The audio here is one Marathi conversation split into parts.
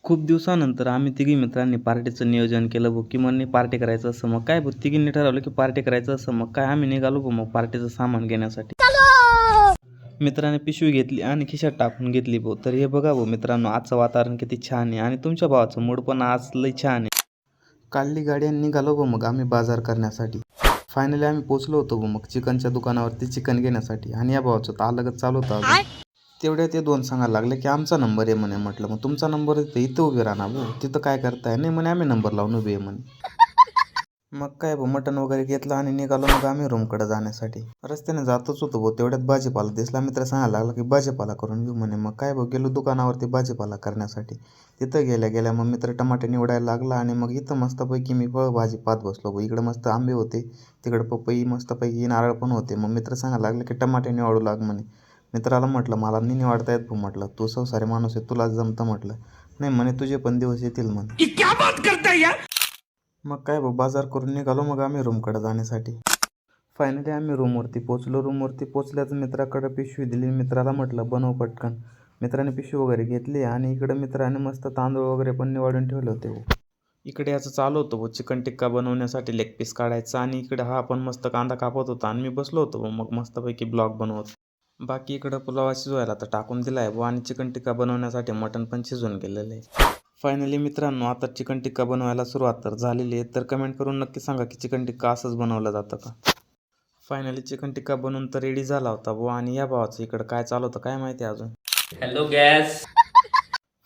खूप दिवसानंतर आम्ही तिघी मित्रांनी पार्टीचं नियोजन केलं भाऊ, की म्हणणे पार्टी करायचं असं. मग काय भाऊ तिघींनी ठरवलं की पार्टी करायचं असं. मग काय आम्ही निघालो भाऊ मग पार्टीचं सामान घेण्यासाठी. मित्राने पिशवी घेतली आणि खिशात टाकून घेतली भाऊ. तर हे बघा भाऊ मित्रांनो, आजचं वातावरण किती छान आहे आणि तुमच्या भावाचं मूड पण आज लई छान आहे. काढली गाडी आणि निघालो भाऊ मग आम्ही बाजार करण्यासाठी. फायनली आम्ही पोचलो होतो भाऊ मग चिकनच्या दुकानावरती चिकन घेण्यासाठी. आणि या भावाचं तर अलगच चालू होतं अजून. तेवढ्या ते दोन सांगायला लागले की आमचा नंबर आहे म्हणे. म्हटलं मग तुमचा नंबर आहे इथं उभे राहणार भाऊ, तिथं काय करताय. नाही म्हणे आम्ही नंबर लावून उभे आहे म्हणे. मग काय भाऊ मटण वगैरे घेतलं आणि निघालो मग आम्ही रूमकडे जाण्यासाठी. रस्त्याने जातच होतो भाऊ, तेवढ्यात भाजीपाला दिसला. मित्र सांगायला लागला की भाजीपाला करून घेऊ म्हणे. मग काय भाऊ गेलो दुकानावरती भाजीपाला करण्यासाठी. तिथं गेल्या गेल्या मग मित्र टमाटे निवडायला लागला आणि मग इथं मस्तपैकी मी फळभाजी पाहत बसलो भाऊ. इकडं मस्त आंबे होते, तिकडं पपई मस्तपैकी नारळ पण होते. मग मित्र सांगायला लागले की टमाटे निवडू लाग म्हणे. मित्राला म्हटलं मला नाही निवडता येत भाऊ. म्हटलं तू संसारी माणूस आहे, तुलाच जमतं म्हटलं. नाही म्हणे तुझे पण दिवस येतील म्हणे. मग काय भाऊ बाजार करून निघालो मग आम्ही रूमकडे जाण्यासाठी. फायनली आम्ही रूमवरती पोचलो. रूमवरती पोचल्याच मित्राकडे पिशवी दिली. मित्राला म्हटलं बनव पटकन. मित्राने पिशवी वगैरे घेतली आणि इकडं मित्राने मस्त तांदूळ वगैरे पण निवडून ठेवले होते भाऊ. इकडे याचं चालू होतं भाऊ चिकन टिक्का बनवण्यासाठी लेग पीस काढायचा आणि इकडे हा पण मस्त कांदा कापत होता आणि मी बसलो होतो भाऊ मग मस्तपैकी ब्लॉग बनवत. बाकी इकडं पुलावा शिजवायला तर टाकून दिला आहे भाऊ आणि चिकन टिक्का बनवण्यासाठी मटण पण शिजवून गेलेलं आहे. फायनली मित्रांनो आता चिकन टिक्का बनवायला सुरुवात तर झालेली आहे. तर कमेंट करून नक्की सांगा की चिकन टिक्का असंच बनवलं जातं का. फायनली चिकन टिक्का बनवून तर रेडी झाला होता भाऊ आणि या भावाचं इकडं काय चालू होतं काय माहिती अजून. Hello gas.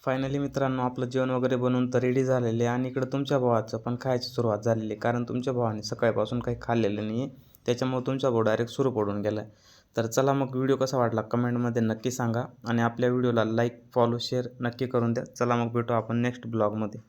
फायनली मित्रांनो आपलं जेवण वगैरे बनवून तर रेडी झालेले आणि इकडं तुमच्या भावाचं पण खायची सुरुवात झालेली आहे. कारण तुमच्या भावाने सकाळपासून काही खाल्लेलं नाही आहे, त्याच्यामुळे तुमचा भाऊ डायरेक्ट सुरू पडून गेला आहे. तर चला मग व्हिडिओ कसा वाटला कमेंटमध्ये नक्की सांगा आणि आपल्या व्हिडिओला लाईक फॉलो शेअर नक्की करून द्या. चला मग भेटू आपण नेक्स्ट ब्लॉगमध्ये.